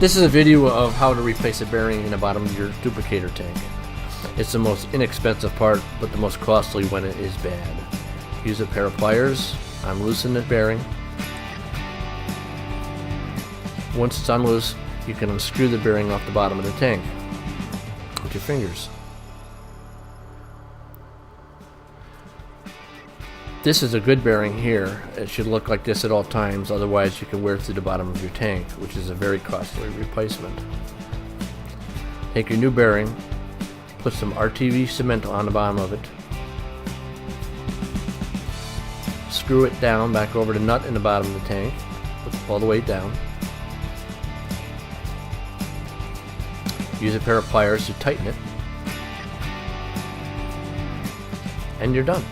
This is a video of how to replace a bearing in the bottom of your duplicator tank. It's the most inexpensive part, but the most costly when it is bad. Use a pair of pliers, unloosen the bearing. Once it's unloosed, you can unscrew the bearing off the bottom of the tank with your fingers. This is a good bearing here. It should look like this at all times, otherwise you can wear it through the bottom of your tank, which is a very costly replacement. Take your new bearing, put some RTV cement on the bottom of it, screw it down back over the nut in the bottom of the tank, all the way down. Use a pair of pliers to tighten it, and you're done.